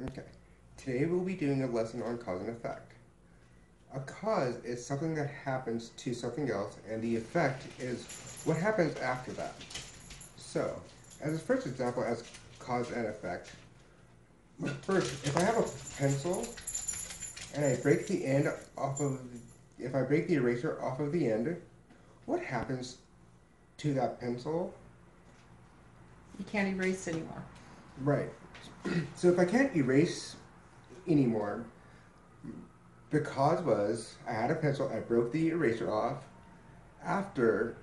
Okay. Today we'll be doing a lesson on cause and effect. A cause is something that happens to something else, and the effect is what happens after that. So, as a first example, as cause and effect, first, if I have a pencil and I break the end off of, if I break the eraser off of the end, what happens to that pencil? You can't erase anymore. Right. So if I can't erase anymore, the cause was I had a pencil, I broke the eraser off. After,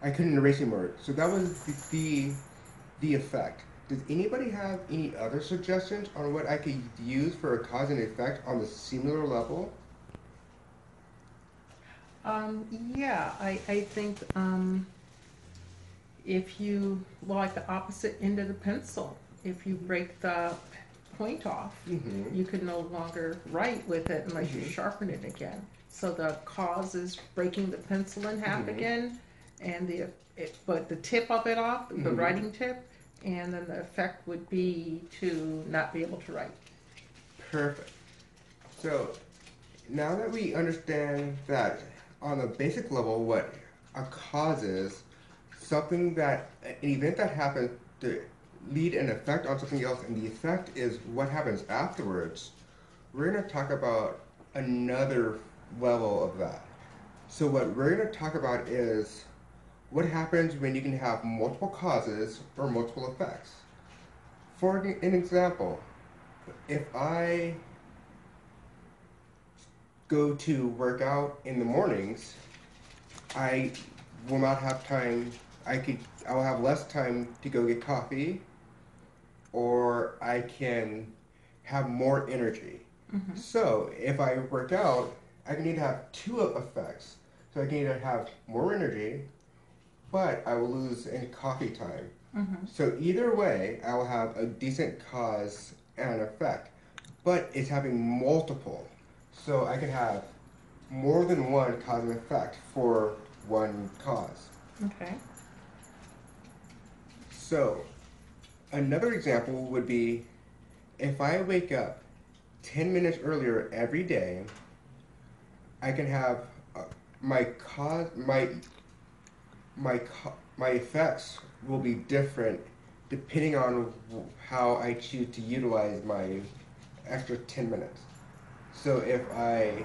I couldn't erase anymore. So that was the effect. Does anybody have any other suggestions on what I could use for a cause and effect on the similar level? Yeah, I think if you, well, like the opposite end of the pencil, if you break the point off, Mm-hmm. you can no longer write with it unless you Mm-hmm. sharpen it again. So the cause is breaking the pencil in half Mm-hmm. again, and but the tip of it off, the Mm-hmm. writing tip, and then the effect would be to not be able to write. Perfect. So now that we understand that on the basic level what a cause is, something that an event that happens to lead an effect on something else, and the effect is what happens afterwards, we're going to talk about another level of that. So what we're going to talk about is what happens when you can have multiple causes or multiple effects. For an example, if I go to work out in the mornings, I will not have time. I will have less time to go get coffee, or I can have more energy. Mm-hmm. So if I work out, I can either have two effects. So I can either have more energy, but I will lose in coffee time. Mm-hmm. So either way, I will have a decent cause and effect, but it's having multiple. So I can have more than one cause and effect for one cause. Okay. So another example would be if I wake up 10 minutes earlier every day, I can have my cause, my effects will be different depending on how I choose to utilize my extra 10 minutes. So if I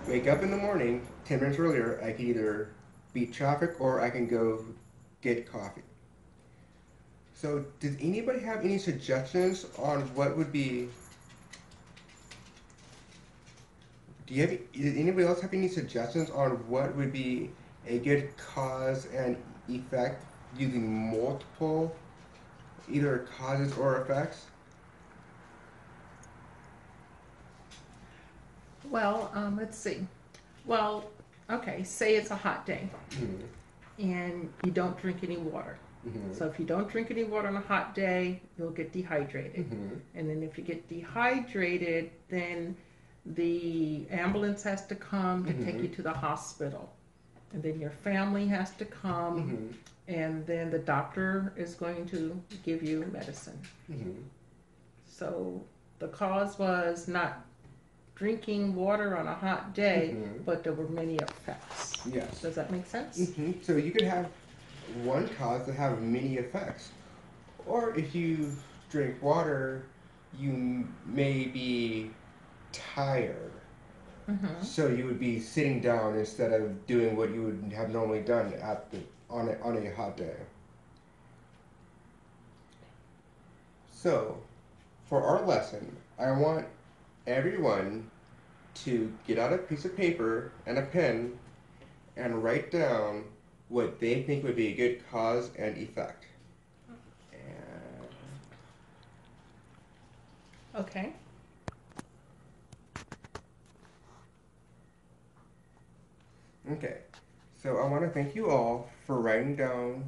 wake up in the morning 10 minutes earlier, I can either beat traffic or I can go get coffee. So does anybody have any suggestions on what would be, does anybody else have any suggestions on what would be a good cause and effect using multiple either causes or effects? Well, let's see. Well, okay, say it's a hot day Mm-hmm. and you don't drink any water. Mm-hmm. So if you don't drink any water on a hot day, you'll get dehydrated. Mm-hmm. And then if you get dehydrated, then the ambulance has to come to take you to the hospital. And then your family has to come, Mm-hmm. and then the doctor is going to give you medicine. Mm-hmm. So the cause was not drinking water on a hot day, Mm-hmm. but there were many effects. Yes. Does that make sense? Mm-hmm. So you could have one cause that have many effects. Or if you drink water, you may be tired. Mm-hmm. So you would be sitting down instead of doing what you would have normally done on a hot day. So for our lesson, I want everyone to get out a piece of paper and a pen and write down what they think would be a good cause and effect. And Okay. okay, so I want to thank you all for writing down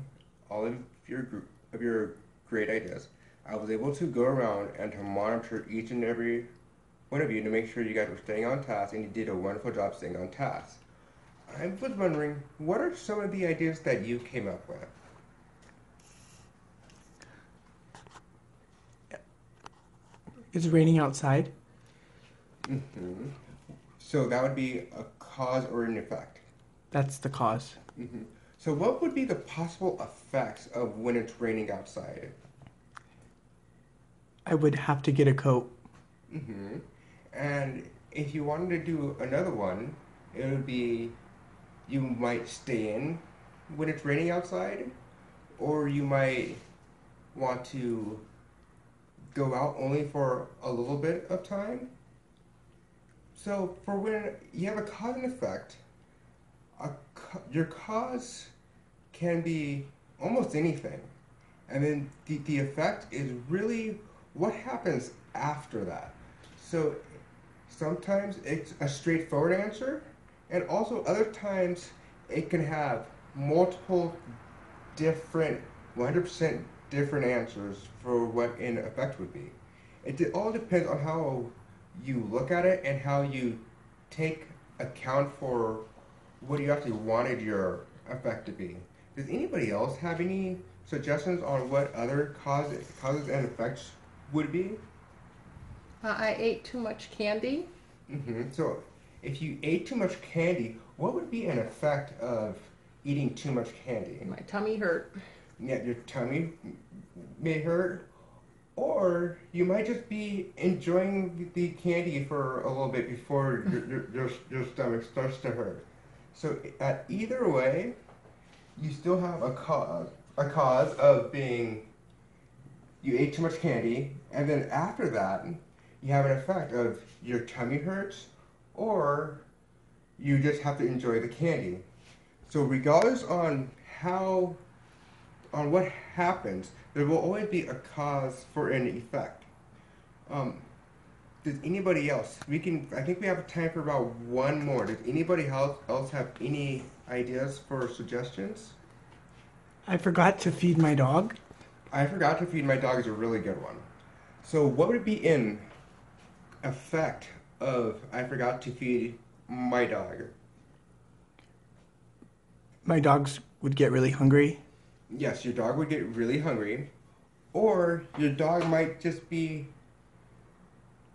all of your great ideas. I was able to go around and to monitor each and every one of you to make sure you guys were staying on task, and you did a wonderful job staying on task. I was wondering, what are some of the ideas that you came up with? It's raining outside. So that would be a cause or an effect. That's the cause. So what would be the possible effects of when it's raining outside? I would have to get a coat. And if you wanted to do another one, it would be you might stay in when it's raining outside, or you might want to go out only for a little bit of time. So for when you have a cause and effect, your cause can be almost anything. And then the effect is really what happens after that. So sometimes it's a straightforward answer, and also other times it can have multiple different, 100% different answers for what an effect would be. It all depends on how you look at it and how you take account for what you actually wanted your effect to be. Does anybody else have any suggestions on what other causes and effects would be? I ate too much candy. So if you ate too much candy, what would be an effect of eating too much candy? My tummy hurt. Yeah, your tummy may hurt, or you might just be enjoying the candy for a little bit before your stomach starts to hurt. So at either way, you still have a cause of being you ate too much candy, and then after that, you have an effect of your tummy hurts, or you just have to enjoy the candy. So regardless on what happens, there will always be a cause for an effect. Does anybody else? I think we have time for about one more. Does anybody else have any ideas for suggestions? I forgot to feed my dog. I forgot to feed my dog is a really good one. So what would be in effect of I forgot to feed my dog? My dogs would get really hungry. Yes, your dog would get really hungry, or your dog might just be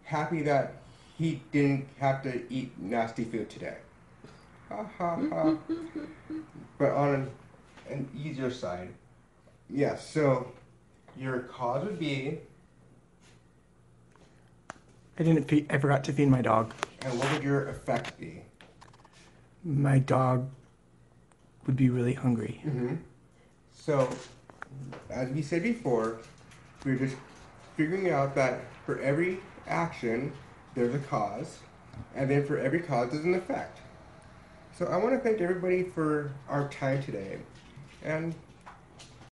happy that he didn't have to eat nasty food today. Ha ha ha. But on an easier side, yes, so your cause would be, I forgot to feed my dog. and what would your effect be? My dog would be really hungry. So, as we said before, we're just figuring out that for every action, there's a cause, and then for every cause, there's an effect. So I want to thank everybody for our time today, and